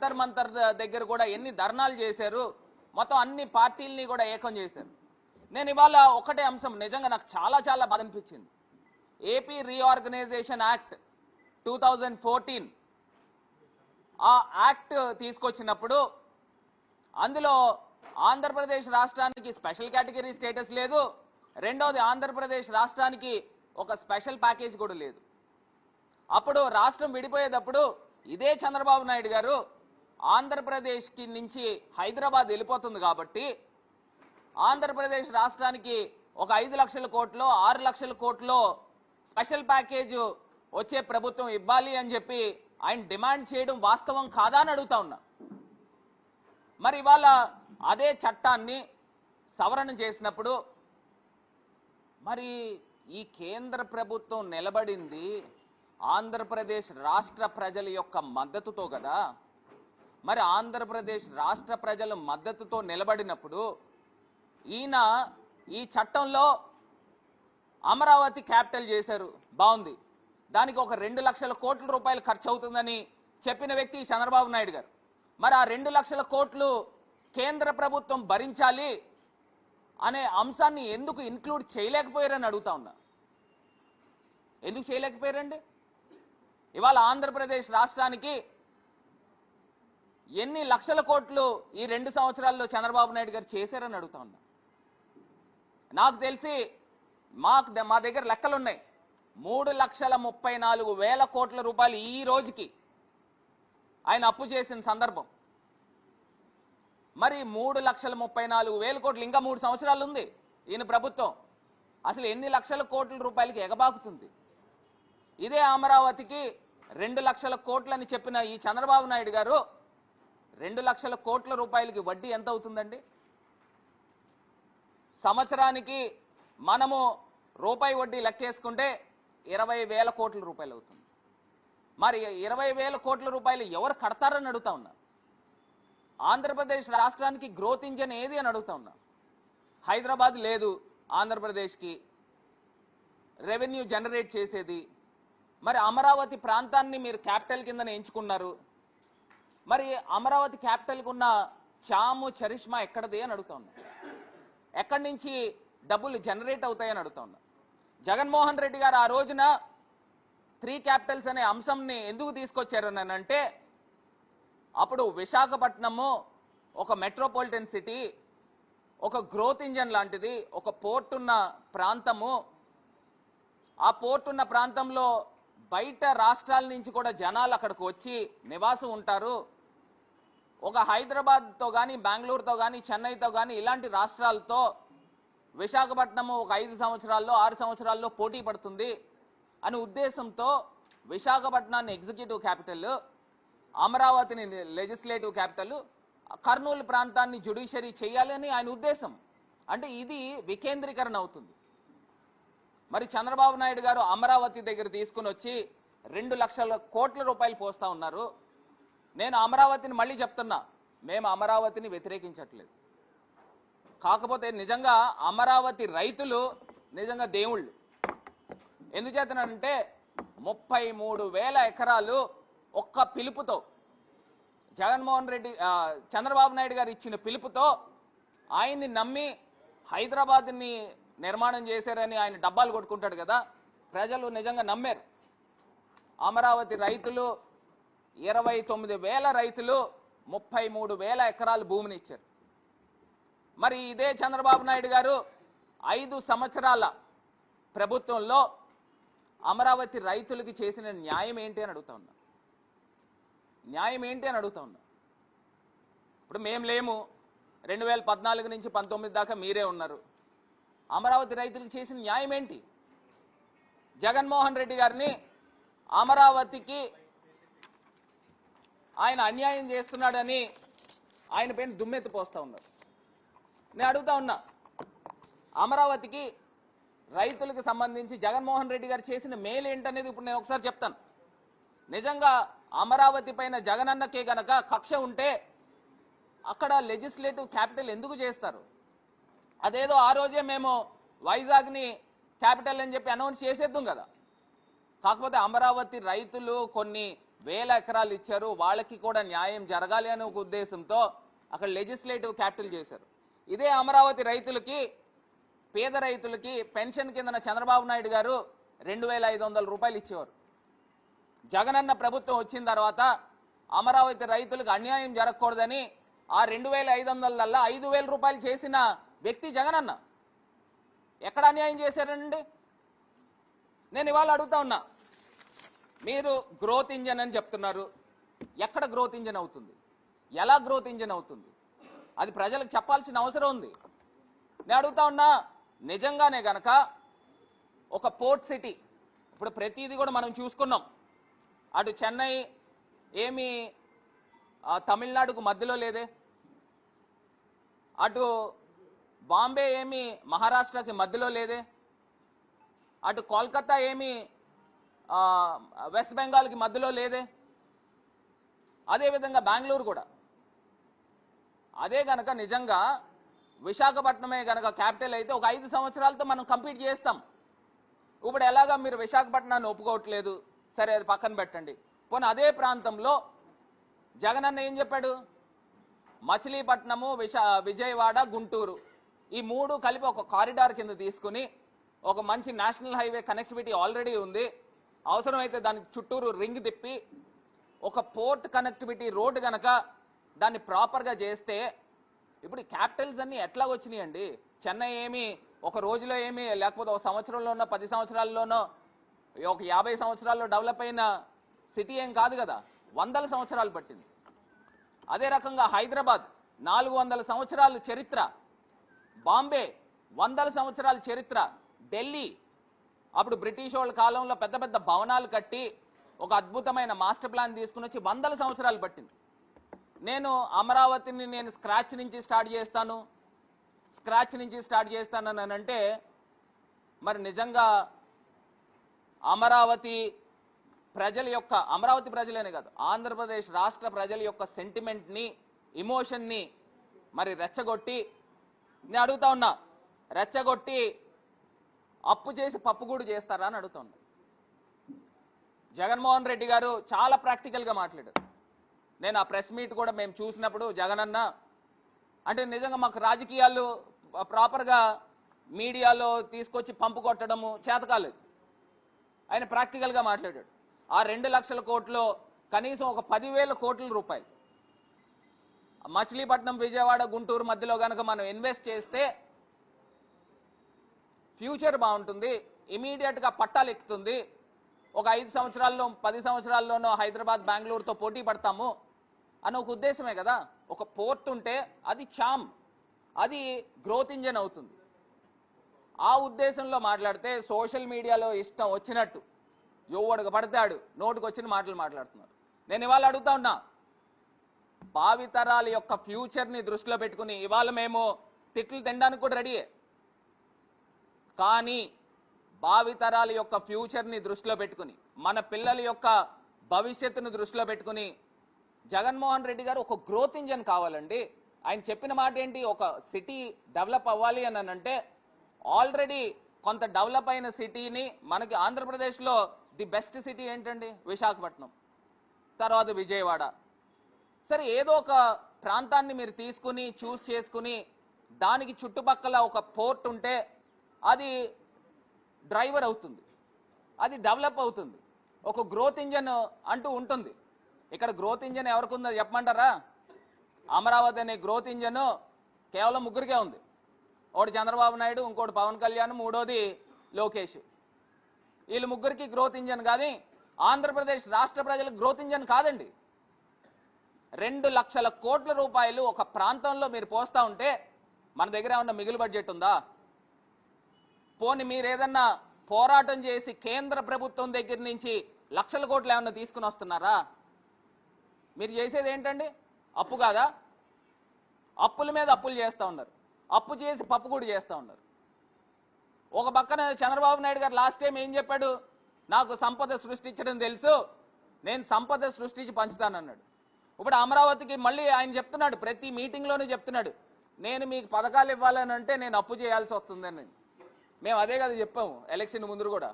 జంతర్ మంతర్ దగ్గర కూడా ఎన్ని ధర్నాలు చేశారు, మొత్తం అన్ని పార్టీల్ని కూడా ఏకం చేశారు. నేను ఇవాళ ఒకటే అంశం నిజంగా నాకు చాలా చాలా బాధ అనిపించింది. ఏపీ రీఆర్గనైజేషన్ యాక్ట్ 2014 ఆ యాక్ట్ తీసుకొచ్చినప్పుడు అందులో ఆంధ్రప్రదేశ్ రాష్ట్రానికి స్పెషల్ కేటగిరీ స్టేటస్ లేదు, రెండోది ఆంధ్రప్రదేశ్ రాష్ట్రానికి ఒక స్పెషల్ ప్యాకేజ్ కూడా లేదు. అప్పుడు రాష్ట్రం విడిపోయేటప్పుడు ఇదే చంద్రబాబు నాయుడు గారు ఆంధ్రప్రదేశ్కి నుంచి హైదరాబాద్ వెళ్ళిపోతుంది కాబట్టి ఆంధ్రప్రదేశ్ రాష్ట్రానికి ఒక 5 లక్షల కోట్లు 6 లక్షల కోట్లు స్పెషల్ ప్యాకేజ్ వచ్చే ప్రభుత్వం ఇవ్వాలి అని చెప్పి ఆయన డిమాండ్ చేయడం వాస్తవం కాదా అని అడుగుతా ఉన్నా. మరి ఇవాళ అదే చట్టాన్ని సవరణ చేసినప్పుడు మరి ఈ కేంద్ర ప్రభుత్వం నిలబడింది ఆంధ్రప్రదేశ్ రాష్ట్ర ప్రజల యొక్క మద్దతుతో కదా. మరి ఆంధ్రప్రదేశ్ రాష్ట్ర ప్రజల మద్దతుతో నిలబడినప్పుడు ఈయన ఈ చట్టంలో అమరావతి క్యాపిటల్ చేశారు, బాగుంది, దానికి ఒక 2 లక్షల కోట్ల రూపాయలు ఖర్చు అవుతుందని చెప్పిన వ్యక్తి చంద్రబాబు నాయుడు గారు. మరి ఆ 2 లక్షల కోట్లు కేంద్ర ప్రభుత్వం భరించాలి అనే అంశాన్ని ఎందుకు ఇన్క్లూడ్ చేయలేకపోయారని అడుగుతా ఉన్నా. ఎందుకు చేయలేకపోయారండి? ఇవాళ ఆంధ్రప్రదేశ్ రాష్ట్రానికి ఎన్ని లక్షల కోట్లు ఈ 2 సంవత్సరాల్లో చంద్రబాబు నాయుడు గారు చేశారని అడుగుతా ఉన్నా. నాకు తెలిసి మా దగ్గర లెక్కలున్నాయి. 3,34,000 కోట్ల రూపాయలు ఈ రోజుకి ఆయన అప్పు చేసిన సందర్భం. మరి 3,34,000 కోట్లు ఇంకా 3 సంవత్సరాలు ఉంది ఈయన ప్రభుత్వం. అసలు ఎన్ని లక్షల కోట్ల రూపాయలకి ఎగబాకుతుంది? ఇదే అమరావతికి 2 లక్షల కోట్లని చెప్పిన ఈ చంద్రబాబు నాయుడు గారు 2 లక్షల కోట్ల రూపాయలకి వడ్డీ ఎంత అవుతుందండి? సంవత్సరానికి మనము రూపాయి వడ్డీ లెక్కేసుకుంటే 20,000 కోట్ల రూపాయలు అవుతుంది. మరి 20,000 కోట్ల రూపాయలు ఎవరు కడతారని అడుగుతా ఉన్నా. ఆంధ్రప్రదేశ్ రాష్ట్రానికి గ్రోత్ ఇంజన్ ఏది అని అడుగుతా ఉన్నా. హైదరాబాద్ లేదు ఆంధ్రప్రదేశ్కి రెవెన్యూ జనరేట్ చేసేది. మరి అమరావతి ప్రాంతాన్ని మీరు క్యాపిటల్ కిందనే ఎంచుకున్నారు. మరి అమరావతి క్యాపిటల్కి ఉన్న చాము చరిష్మా ఎక్కడది అని అడుగుతా ఉన్నా. ఎక్కడి నుంచి డబ్బులు జనరేట్ అవుతాయని అడుగుతా ఉన్నా. జగన్మోహన్ రెడ్డి గారు ఆ రోజున 3 క్యాపిటల్స్ అనే అంశంని ఎందుకు తీసుకొచ్చారు అని అంటే, అప్పుడు విశాఖపట్నము ఒక మెట్రోపాలిటన్ సిటీ, ఒక గ్రోత్ ఇంజన్ లాంటిది, ఒక పోర్ట్ ఉన్న ప్రాంతము. ఆ పోర్ట్ ఉన్న ప్రాంతంలో బయట రాష్ట్రాల నుంచి కూడా జనాలు అక్కడికి వచ్చి నివాసం ఉంటారు. ఒక హైదరాబాద్తో కానీ బెంగళూరుతో కానీ చెన్నైతో కానీ ఇలాంటి రాష్ట్రాలతో విశాఖపట్నము ఒక 5 సంవత్సరాల్లో 6 సంవత్సరాల్లో పోటీ పడుతుంది అనే ఉద్దేశంతో విశాఖపట్నాన్ని ఎగ్జిక్యూటివ్ క్యాపిటల్, అమరావతిని లెజిస్లేటివ్ క్యాపిటల్, కర్నూలు ప్రాంతాన్ని జ్యుడిషియరీ చేయాలని ఆయన ఉద్దేశం. అంటే ఇది వికేంద్రీకరణ అవుతుంది. మరి చంద్రబాబు నాయుడు గారు అమరావతి దగ్గర తీసుకుని వచ్చి 2 లక్షల కోట్ల రూపాయలు పోస్తా ఉన్నారు. నేను అమరావతిని మళ్ళీ చెప్తున్నా, మేము అమరావతిని వ్యతిరేకించట్లేదు. కాకపోతే నిజంగా అమరావతి రైతులు నిజంగా దేవుళ్ళు. ఎందుచేతనంటే 33,000 ఎకరాలు ఒక్క పిలుపుతో జగన్మోహన్ రెడ్డి చంద్రబాబు నాయుడు గారు ఇచ్చిన పిలుపుతో ఆయన్ని నమ్మి హైదరాబాద్ని నిర్మాణం చేశారని ఆయన డబ్బాలు కొట్టుకుంటాడు కదా. ప్రజలు నిజంగా నమ్మారు. అమరావతి రైతులు 29,000 రైతులు 33,000 ఎకరాలు భూమిని ఇచ్చారు. మరి ఇదే చంద్రబాబు నాయుడు గారు 5 సంవత్సరాల ప్రభుత్వంలో అమరావతి రైతులకి చేసిన న్యాయం ఏంటి అని అడుగుతా ఉన్నా. న్యాయం ఏంటి అని అడుగుతా ఉన్నా. ఇప్పుడు మేము లేము, 2014 నుంచి 19 దాకా మీరే ఉన్నారు. అమరావతి రైతులకు చేసిన న్యాయం ఏంటి? జగన్మోహన్ రెడ్డి గారిని అమరావతికి ఆయన అన్యాయం చేస్తున్నాడని ఆయన పైన దుమ్మెత్తి పోస్తా ఉన్నారు. నేను అడుగుతా ఉన్నా, అమరావతికి రైతులకు సంబంధించి జగన్మోహన్ రెడ్డి గారు చేసిన మేలు ఏంటనేది ఇప్పుడు నేను ఒకసారి చెప్తాను. నిజంగా అమరావతి పైన జగనన్నకే గనక కక్ష ఉంటే అక్కడ లెజిస్లేటివ్ క్యాపిటల్ ఎందుకు చేస్తారు? అదేదో ఆ రోజే మేము వైజాగ్ని క్యాపిటల్ అని చెప్పి అనౌన్స్ చేసేద్దాం కదా. కాకపోతే అమరావతి రైతులు కొన్ని వేల ఎకరాలు ఇచ్చారు, వాళ్ళకి కూడా న్యాయం జరగాలి అనే ఒక ఉద్దేశంతో అక్కడ లెజిస్లేటివ్ క్యాపిటల్ చేశారు. ఇదే అమరావతి రైతులకి, పేద రైతులకి పెన్షన్ కిందన చంద్రబాబు నాయుడు గారు 2,500 రూపాయలు ఇచ్చేవారు. జగనన్న ప్రభుత్వం వచ్చిన తర్వాత అమరావతి రైతులకు అన్యాయం జరగకూడదని ఆ 2,500లలో 5,000 రూపాయలు చేసిన వ్యక్తి జగనన్న. ఎక్కడ అన్యాయం చేశారండి? నేను ఇవాళ అడుగుతా ఉన్నా, మీరు గ్రోత్ ఇంజన్ అని చెప్తున్నారు, ఎక్కడ గ్రోత్ ఇంజన్ అవుతుంది? ఎలా గ్రోత్ ఇంజన్ అవుతుంది? అది ప్రజలకు చెప్పాల్సిన అవసరం ఉంది. నేను అడుగుతా ఉన్నా, నిజంగానే గనక ఒక పోర్ట్ సిటీ, ఇప్పుడు ప్రతిదీ కూడా మనం చూసుకున్నాం, అటు చెన్నై ఏమి తమిళనాడుకు మధ్యలో లేదే, అటు బాంబే ఏమి మహారాష్ట్రకి మధ్యలో లేదే, అటు కోల్కతా ఏమి వెస్ట్ బెంగాల్కి మధ్యలో లేదే, అదేవిధంగా బెంగళూరు కూడా. అదే గనక నిజంగా విశాఖపట్నమే గనక క్యాపిటల్ అయితే ఒక 5 సంవత్సరాలతో మనం కంప్లీట్ చేస్తాం. ఇప్పుడు ఎలాగా మీరు విశాఖపట్నాన్ని ఒప్పుకోవట్లేదు, సరే అది పక్కన పెట్టండి. పోనీ అదే ప్రాంతంలో జగనన్న ఏం చెప్పాడు? మచిలీపట్నము, విజయవాడ, గుంటూరు ఈ 3 కలిపి ఒక కారిడార్ కింద తీసుకుని ఒక మంచి నేషనల్ హైవే కనెక్టివిటీ ఆల్రెడీ ఉంది, అవసరమైతే దానికి చుట్టూరు రింగ్ తిప్పి ఒక పోర్ట్ కనెక్టివిటీ రోడ్డు గనక దాన్ని ప్రాపర్గా చేస్తే, ఇప్పుడు క్యాపిటల్స్ అన్నీ ఎట్లా వచ్చినాయండి? చెన్నై ఏమి ఒక రోజులో ఏమి, లేకపోతే ఒక సంవత్సరంలోనో 10 సంవత్సరాల్లోనో ఒక 50 సంవత్సరాల్లో డెవలప్ అయిన సిటీ ఏం కాదు కదా, 100 సంవత్సరాలు పట్టింది. అదే రకంగా హైదరాబాద్ 400 సంవత్సరాల చరిత్ర, బాంబే 100 సంవత్సరాల చరిత్ర, ఢిల్లీ అప్పుడు బ్రిటిష్ వాళ్ళ కాలంలో పెద్ద పెద్ద భవనాలు కట్టి ఒక అద్భుతమైన మాస్టర్ ప్లాన్ తీసుకుని వచ్చి 100 సంవత్సరాలు పట్టింది. నేను అమరావతిని నేను స్క్రాచ్ నుంచి స్టార్ట్ చేస్తానని అంటే మరి నిజంగా అమరావతి ప్రజలనే కాదు, ఆంధ్రప్రదేశ్ రాష్ట్ర ప్రజల యొక్క సెంటిమెంట్ని, ఇమోషన్ని మరి రెచ్చగొట్టి, నేను అడుగుతా ఉన్నా, రెచ్చగొట్టి అప్పు చేసి పప్పుగూడు చేస్తారా అని అడుగుతా ఉన్నా. జగన్మోహన్ రెడ్డి గారు చాలా ప్రాక్టికల్గా మాట్లాడారు. నేను ఆ ప్రెస్ మీట్ కూడా మేము చూసినప్పుడు జగనన్న అంటే నిజంగా మాకు రాజకీయాలు ప్రాపర్గా మీడియాలో తీసుకొచ్చి పంపు కొట్టడము చేత కాలేదు. ఆయన ప్రాక్టికల్గా మాట్లాడాడు. ఆ 2 లక్షల కోట్లు కనీసం ఒక 10,000 కోట్ల రూపాయలు మచిలీపట్నం, విజయవాడ, గుంటూరు మధ్యలో కనుక మనం ఇన్వెస్ట్ చేస్తే ఫ్యూచర్ బాగుంటుంది, ఇమీడియట్గా పట్టాలు ఎక్కుతుంది, ఒక 5 సంవత్సరాల్లో 10 సంవత్సరాల్లోనో హైదరాబాద్, బెంగళూరుతో పోటీ పడతాము అన్న ఒక ఉద్దేశమే కదా. ఒక పోర్ట్ ఉంటే అది చామ్, అది గ్రోత్ ఇంజన్ అవుతుంది. ఆ ఉద్దేశంలో మాట్లాడితే సోషల్ మీడియాలో ఇష్టం వచ్చినట్టు ఎవడుగా పడతాడు నోటుకు వచ్చిన మాటలు మాట్లాడుతున్నారు. నేను ఇవాళ అడుగుతా ఉన్నా, భావితరాల యొక్క ఫ్యూచర్ని దృష్టిలో పెట్టుకుని ఇవాళ మేము తిట్లు తినడానికి కూడా రెడీయే, కానీ భావితరాల యొక్క ఫ్యూచర్ని దృష్టిలో పెట్టుకుని, మన పిల్లల యొక్క భవిష్యత్తును దృష్టిలో పెట్టుకుని జగన్మోహన్ రెడ్డి గారు ఒక గ్రోత్ ఇంజన్ కావాలండి. ఆయన చెప్పిన మాట ఏంటి? ఒక సిటీ డెవలప్ అవ్వాలి అని అంటే ఆల్రెడీ కొంత డెవలప్ అయిన సిటీని, మనకి ఆంధ్రప్రదేశ్లో ది బెస్ట్ సిటీ ఏంటండి? విశాఖపట్నం, తర్వాత విజయవాడ. సరే, ఏదో ఒక ప్రాంతాన్ని మీరు తీసుకుని చూస్ చేసుకుని దానికి చుట్టుపక్కల ఒక పోర్ట్ ఉంటే అది డ్రైవర్ అవుతుంది, అది డెవలప్ అవుతుంది, ఒక గ్రోత్ ఇంజన్ అంటూ ఉంటుంది. ఇక్కడ గ్రోత్ ఇంజన్ ఎవరికి ఉందో చెప్పమంటారా? అమరావతి అనే గ్రోత్ ఇంజన్ కేవలం 3కే ఉంది. ఒకటి చంద్రబాబు నాయుడు, ఇంకోటి పవన్ కళ్యాణ్, మూడోది లోకేష్. వీళ్ళు 3కి గ్రోత్ ఇంజన్ కానీ ఆంధ్రప్రదేశ్ రాష్ట్ర ప్రజలకు గ్రోత్ ఇంజన్ కాదండి. 2 లక్షల కోట్ల రూపాయలు ఒక ప్రాంతంలో మీరు పోస్తా ఉంటే మన దగ్గర ఏమన్నా మిగులు బడ్జెట్ ఉందా? పోనీ మీరు ఏదన్నా పోరాటం చేసి కేంద్ర ప్రభుత్వం దగ్గర నుంచి లక్షల కోట్లు ఏమన్నా తీసుకుని వస్తున్నారా? మీరు చేసేది ఏంటండి? అప్పు కాదా? అప్పుల మీద అప్పులు చేస్తూ ఉన్నారు, అప్పు చేసి పప్పు కూడా చేస్తూ ఉన్నారు. ఒక పక్కన చంద్రబాబు నాయుడు గారు లాస్ట్ టైం ఏం చెప్పాడు? నాకు సంపద సృష్టించడం తెలుసు, నేను సంపద సృష్టించి పంచుతానన్నాడు. ఇప్పుడు అమరావతికి మళ్ళీ ఆయన చెప్తున్నాడు, ప్రతి మీటింగ్లోనూ చెప్తున్నాడు, నేను మీకు పథకాలు ఇవ్వాలని అంటే నేను అప్పు చేయాల్సి వస్తుందని. మేము అదే కదా చెప్పాము ఎలక్షన్ ముందు కూడా.